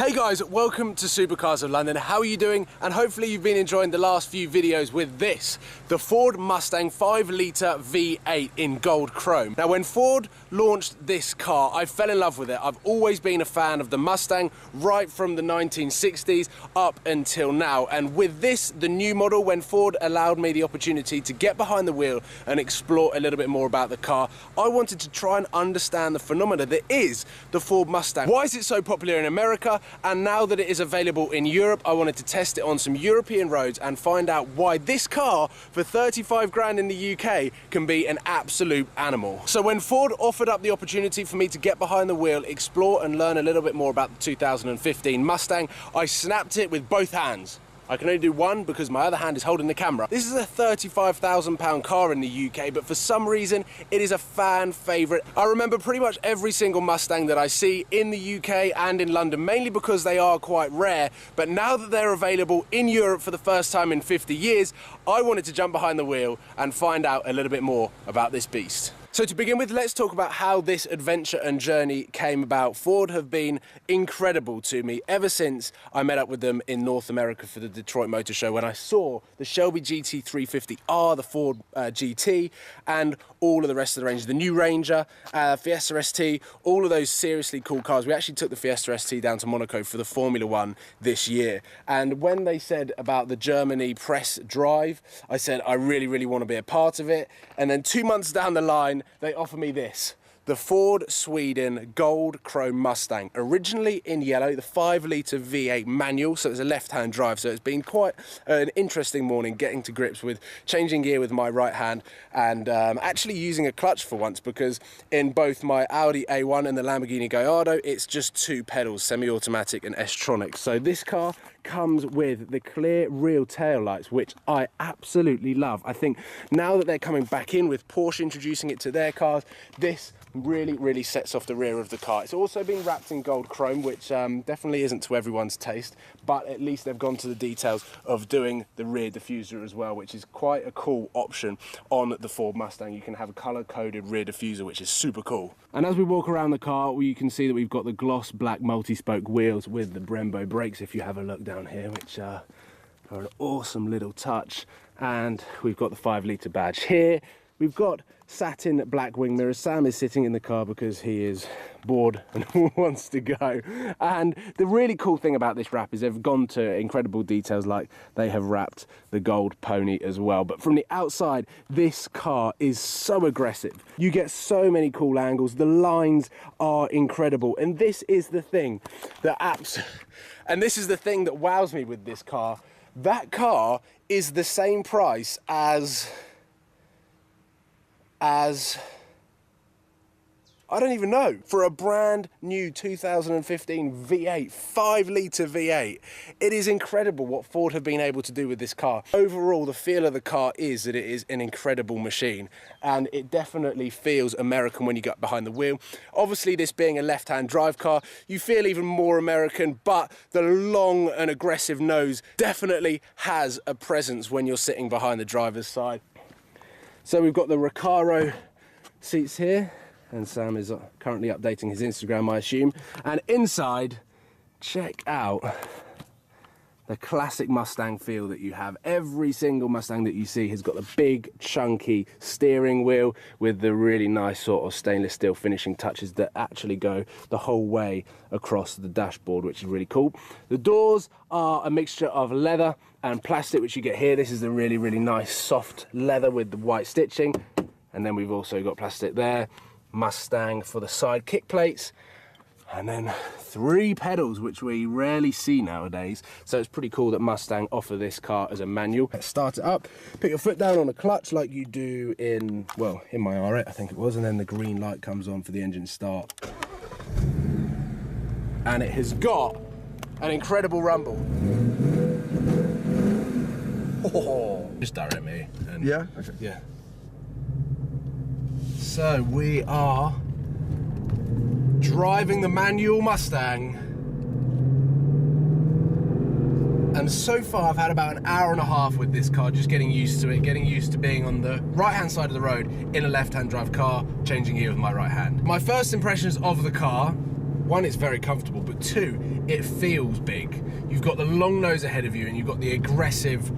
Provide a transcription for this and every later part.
Hey guys, welcome to Supercars of London. How are you doing? And hopefully you've been enjoying the last few videos with this, the Ford Mustang 5-litre V8 in gold chrome. Now when Ford launched this car, I fell in love with it. I've always been a fan of the Mustang, right from the 1960s up until now. And with this, the new model, when Ford allowed me the opportunity to get behind the wheel and explore a little bit more about the car, I wanted to try and understand the phenomena that is the Ford Mustang. Why is it so popular in America? And now that it is available in Europe, I wanted to test it on some European roads and find out why this car for 35 grand in the UK can be an absolute animal. So when Ford offered up the opportunity for me to get behind the wheel, explore and learn a little bit more about the 2015 Mustang, I snapped it with both hands. I can only do one because my other hand is holding the camera. This is a £35,000 car in the UK, but for some reason, it is a fan favourite. I remember pretty much every single Mustang that I see in the UK and in London, mainly because they are quite rare. But now that they're available in Europe for the first time in 50 years, I wanted to jump behind the wheel and find out a little bit more about this beast. So to begin with, let's talk about how this adventure and journey came about. Ford have been incredible to me ever since I met up with them in North America for the Detroit Motor Show, when I saw the Shelby GT350R, the Ford GT, and all of the rest of the range, the new Ranger, Fiesta ST, all of those seriously cool cars. We actually took the Fiesta ST down to Monaco for the Formula One this year. And when they said about the Germany press drive, I said, I really, really want to be a part of it. And then 2 months down the line, they offer me this, the Ford Sweden Gold Chrome Mustang, originally in yellow, the 5-litre V8 manual, so it's a left-hand drive. So it's been quite an interesting morning getting to grips with changing gear with my right hand and actually using a clutch for once, because in both my Audi A1 and the Lamborghini Gallardo, it's just 2 pedals, semi-automatic and S-tronic. So this car comes with the clear rear tail lights, which I absolutely love. I think now that they're coming back in with Porsche introducing it to their cars, this really sets off the rear of the car. It's also been wrapped in gold chrome, which definitely isn't to everyone's taste, but at least they've gone to the details of doing the rear diffuser as well, which is quite a cool option on the Ford Mustang. You can have a color-coded rear diffuser, which is super cool. And as we walk around the car, you can see that we've got the gloss black multi-spoke wheels with the Brembo brakes, if you have a look down here, which are an awesome little touch. And we've got the 5-litre badge here. We've got satin black wing mirrors. Sam is sitting in the car because he is bored and wants to go. And the really cool thing about this wrap is they've gone to incredible details, like they have wrapped the gold pony as well. But from the outside, this car is so aggressive. You get so many cool angles. The lines are incredible. And this is the thing that that wows me with this car. That car is the same price as I don't even know, for a brand new 2015 V8, 5-litre V8. It is incredible what Ford have been able to do with this car. Overall, the feel of the car is that it is an incredible machine, and it definitely feels American when you get behind the wheel. Obviously, this being a left-hand drive car, you feel even more American, but the long and aggressive nose definitely has a presence when you're sitting behind the driver's side. So we've got the Recaro seats here, and Sam is currently updating his Instagram, I assume. And inside, check out the classic Mustang feel that you have. Every single Mustang that you see has got the big, chunky steering wheel with the really nice sort of stainless steel finishing touches that actually go the whole way across the dashboard, which is really cool. The doors are a mixture of leather and plastic, which you get here. This is the really nice soft leather with the white stitching. And then we've also got plastic there. Mustang for the side kick plates. And then 3 pedals, which we rarely see nowadays. So it's pretty cool that Mustang offer this car as a manual. Let's start it up. Put your foot down on the clutch like you do in my R8, I think it was. And then the green light comes on for the engine start. And it has got an incredible rumble. Oh, just direct me. And yeah? Okay. Yeah. So we are driving the manual Mustang, and so far I've had about an hour and a half with this car, just getting used to it, getting used to being on the right hand side of the road in a left hand drive car, changing gear with my right hand. My first impressions of the car one, it's very comfortable, but two, it feels big. You've got the long nose ahead of you, and you've got the aggressive,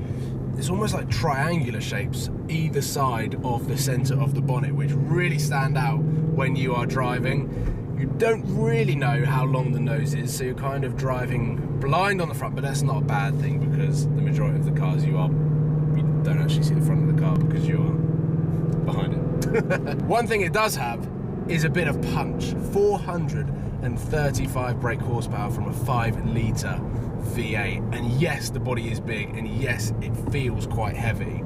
it's almost like triangular shapes either side of the center of the bonnet, which really stand out when you are driving. You don't really know how long the nose is, so you're kind of driving blind on the front, but that's not a bad thing, because the majority of the cars you don't actually see the front of the car because you're behind it. One thing it does have is a bit of punch. 435 brake horsepower from a 5-litre V8, and yes, the body is big, and yes, it feels quite heavy,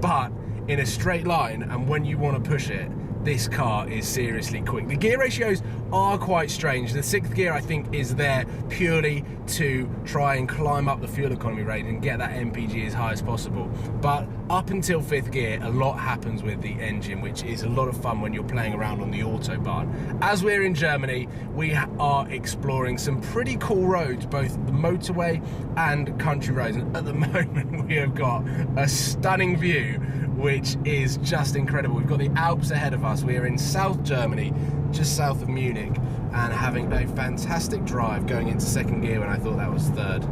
but in a straight line, and when you want to push it, this car is seriously quick. The gear ratios are quite strange. The 6th gear, I think, is there purely to try and climb up the fuel economy rating and get that MPG as high as possible. But up until 5th gear, a lot happens with the engine, which is a lot of fun when you're playing around on the Autobahn. As we're in Germany, we are exploring some pretty cool roads, both the motorway and country roads. And at the moment, we have got a stunning view, which is just incredible. We've got the Alps ahead of us. We are in South Germany, just south of Munich, and having a fantastic drive going into 2nd gear when I thought that was 3rd.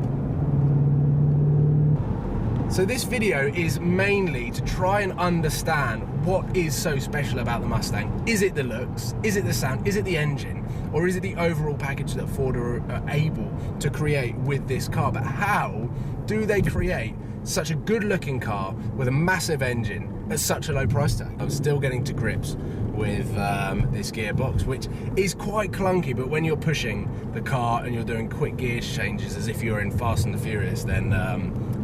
So this video is mainly to try and understand what is so special about the Mustang. Is it the looks? Is it the sound? Is it the engine? Or is it the overall package that Ford are able to create with this car? But how do they create such a good looking car with a massive engine at such a low price tag? I'm still getting to grips with this gearbox, which is quite clunky, but when you're pushing the car and you're doing quick gear changes as if you're in Fast and the Furious, then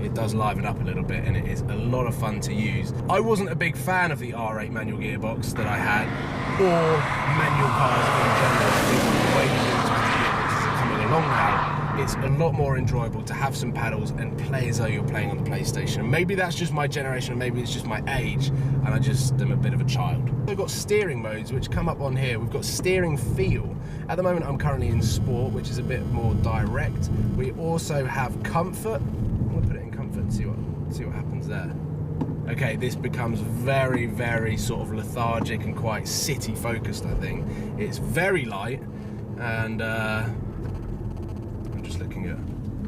it does liven up a little bit, and it is a lot of fun to use. I wasn't a big fan of the R8 manual gearbox that I had, or manual cars in general. I think the way the automatic gearboxes are coming along now, it's a lot more enjoyable to have some paddles and play as though you're playing on the PlayStation. And maybe that's just my generation, and maybe it's just my age, and I just am a bit of a child. We've got steering modes, which come up on here. We've got steering feel. At the moment, I'm currently in Sport, which is a bit more direct. We also have comfort. I'm gonna put it in comfort and see what happens there. Okay, this becomes very, very sort of lethargic and quite city focused, I think. It's very light, and I'm just looking at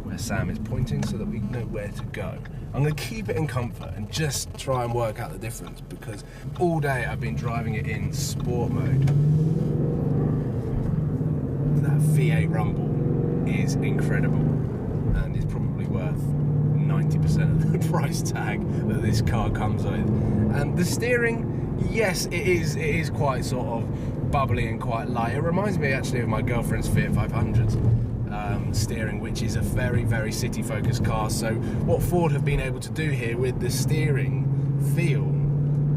where Sam is pointing so that we know where to go. I'm going to keep it in comfort and just try and work out the difference, because all day I've been driving it in sport mode. That V8 rumble is incredible, and is probably worth 90% of the price tag that this car comes with. And the steering, yes, it is quite sort of bubbly and quite light. It reminds me actually of my girlfriend's Fiat 500's steering, which is a very, very city focused car. So what Ford have been able to do here with the steering feel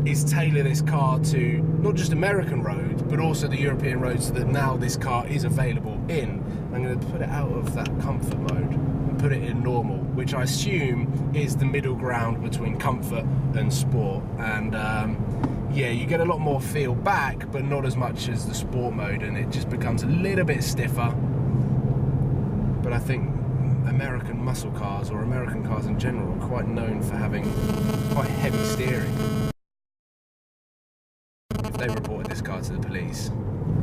is tailor this car to not just American roads, but also the European roads, so that now this car is available in. I'm going to put it out of that comfort mode and put it in normal, which I assume is the middle ground between comfort and sport. And yeah, you get a lot more feel back, but not as much as the sport mode, and it just becomes a little bit stiffer. But I think American muscle cars, or American cars in general, are quite known for having quite heavy steering. If they reported this car to the police,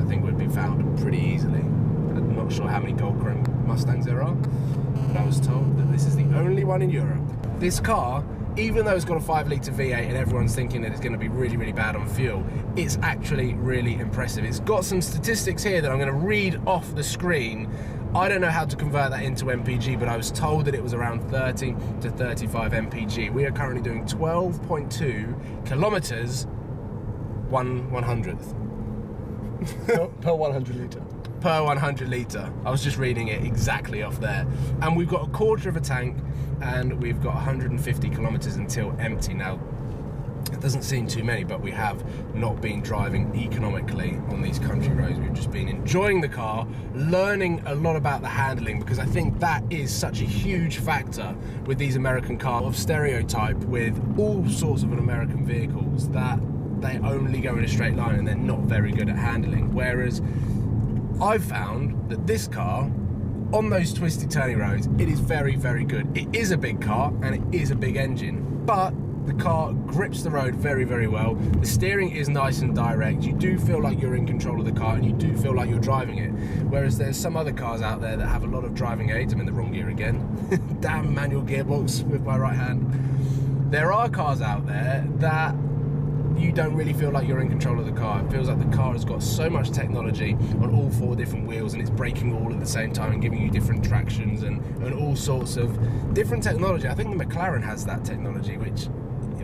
I think we'd be found pretty easily. I'm not sure how many gold chrome Mustangs there are, but I was told that this is the only one in Europe. This car, even though it's got a 5-litre V8 and everyone's thinking that it's going to be really, really bad on fuel, it's actually really impressive. It's got some statistics here that I'm going to read off the screen. I don't know how to convert that into MPG, but I was told that it was around 30 to 35 MPG. We are currently doing 12.2 kilometers 1/100th. Per 100 litre. Per 100 litre. I was just reading it exactly off there. And we've got a quarter of a tank, and we've got 150 kilometers until empty. Now, it doesn't seem too many, but we have not been driving economically on these country roads. We've just been enjoying the car, learning a lot about the handling, because I think that is such a huge factor with these American cars of stereotype with all sorts of American vehicles, that they only go in a straight line and they're not very good at handling. Whereas I've found that this car, on those twisty turny roads, it is very, very good. It is a big car and it is a big engine, but The car grips the road very, very well. The steering is nice and direct. You do feel like you're in control of the car and you do feel like you're driving it. Whereas there's some other cars out there that have a lot of driving aids. I'm in the wrong gear again. Damn manual gearbox with my right hand. There are cars out there that you don't really feel like you're in control of the car. It feels like the car has got so much technology on all 4 different wheels and it's braking all at the same time and giving you different tractions and all sorts of different technology. I think the McLaren has that technology, which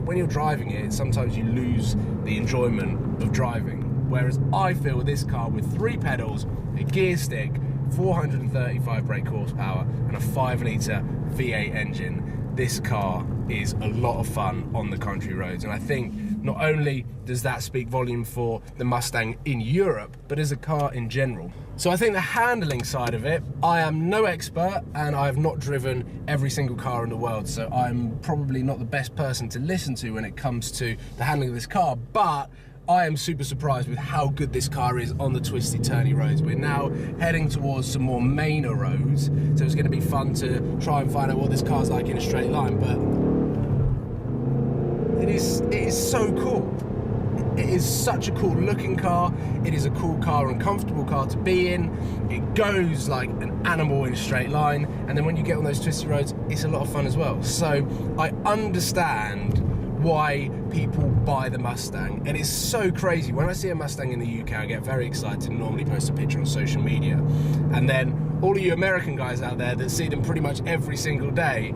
when you're driving it, sometimes you lose the enjoyment of driving. Whereas I feel with this car, with 3 pedals, a gear stick, 435 brake horsepower and a 5-litre V8 engine, this car is a lot of fun on the country roads. And I think not only does that speak volume for the Mustang in Europe, but as a car in general. So I think the handling side of it, I am no expert and I have not driven every single car in the world, so I'm probably not the best person to listen to when it comes to the handling of this car, but I am super surprised with how good this car is on the twisty, turny roads. We're now heading towards some more mainer roads, so it's going to be fun to try and find out what this car's like in a straight line, but it is so cool. It is such a cool looking car. It is a cool car and comfortable car to be in. It goes like an animal in a straight line, and then when you get on those twisty roads, it's a lot of fun as well. So I understand why people buy the Mustang, and it's so crazy. When I see a Mustang in the UK, I get very excited and normally post a picture on social media, and then all of you American guys out there that see them pretty much every single day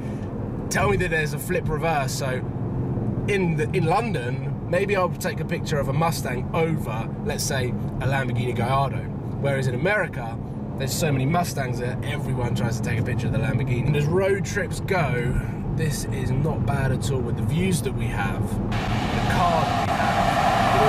tell me that there's a flip reverse. So in London, maybe I'll take a picture of a Mustang over, let's say, a Lamborghini Gallardo, whereas in America there's so many Mustangs that everyone tries to take a picture of the Lamborghini. And as road trips go, this is not bad at all with the views that we have, the car that we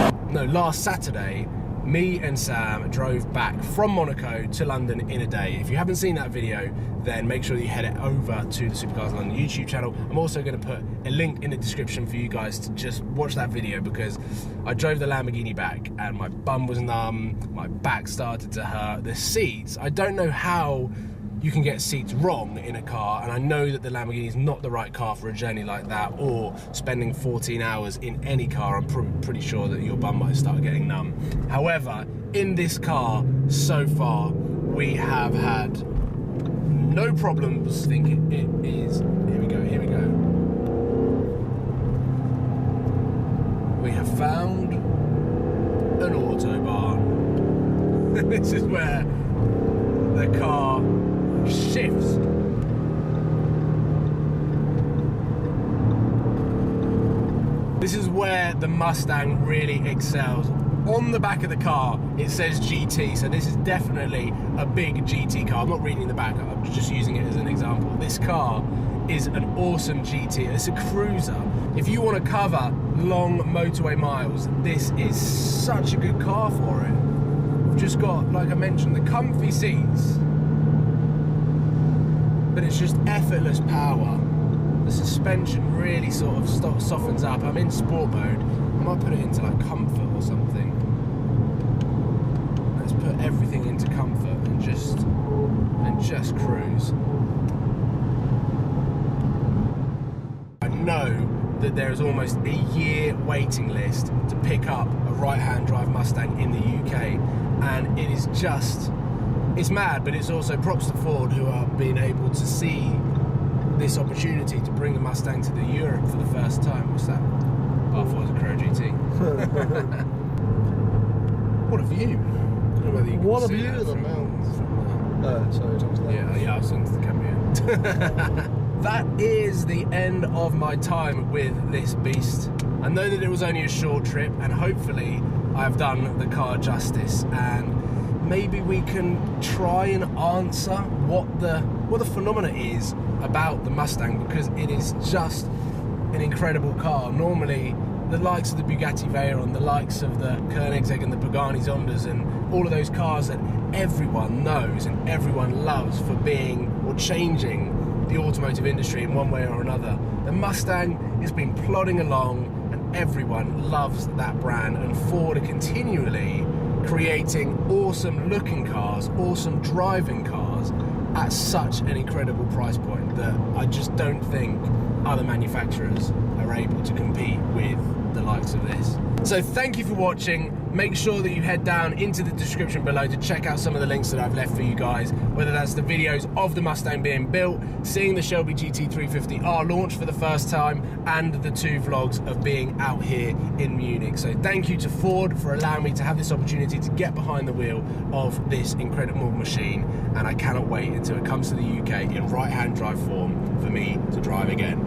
have, but also the last Saturday, me and Sam drove back from Monaco to London in a day. If you haven't seen that video, then make sure that you head it over to the Supercars London YouTube channel. I'm also going to put a link in the description for you guys to just watch that video, because I drove the Lamborghini back and my bum was numb, my back started to hurt. The seats, I don't know how you can get seats wrong in a car, and I know that the Lamborghini is not the right car for a journey like that, or spending 14 hours in any car. I'm pretty sure that your bum might start getting numb. However, in this car so far, we have had no problems. I think it is, here we go. We have found an autobahn. This is where the car shifts. This is where the Mustang really excels. On the back of the car it says GT, so this is definitely a big GT car. I'm not reading the back, I'm just using it as an example. This car is an awesome GT. It's a cruiser. If you want to cover long motorway miles, this is such a good car for it. We've just got, like I mentioned, the comfy seats, but it's just effortless power. The suspension really sort of softens up. I'm in sport mode. I might put it into like comfort or something. Let's put everything into comfort and just cruise. I know that there is almost a year waiting list to pick up a right-hand drive Mustang in the UK, and it is just, it's mad, but it's also props to Ford, who are being able to see this opportunity to bring the Mustang to the Europe for the first time. What's that? Oh, I thought it was a Crow GT. What a view! I don't know whether you can what a see view that of the from mountains. Sorry, talk to that. Yeah, I was into the camera. That is the end of my time with this beast. I know that it was only a short trip, and hopefully I've done the car justice, and maybe we can try and answer what the phenomena is about the Mustang, because it is just an incredible car. Normally the likes of the Bugatti Veyron, the likes of the Koenigsegg and the Pagani Zondas, and all of those cars that everyone knows and everyone loves for being or changing the automotive industry in one way or another. The Mustang has been plodding along and everyone loves that brand, and Ford are continually creating awesome looking cars, awesome driving cars, at such an incredible price point that I just don't think other manufacturers are able to compete with the likes of this. So thank you for watching. Make sure that you head down into the description below to check out some of the links that I've left for you guys, whether that's the videos of the Mustang being built, seeing the Shelby GT350R launch for the first time, and the 2 vlogs of being out here in Munich. So thank you to Ford for allowing me to have this opportunity to get behind the wheel of this incredible machine, and I cannot wait until it comes to the UK in right-hand drive form for me to drive again.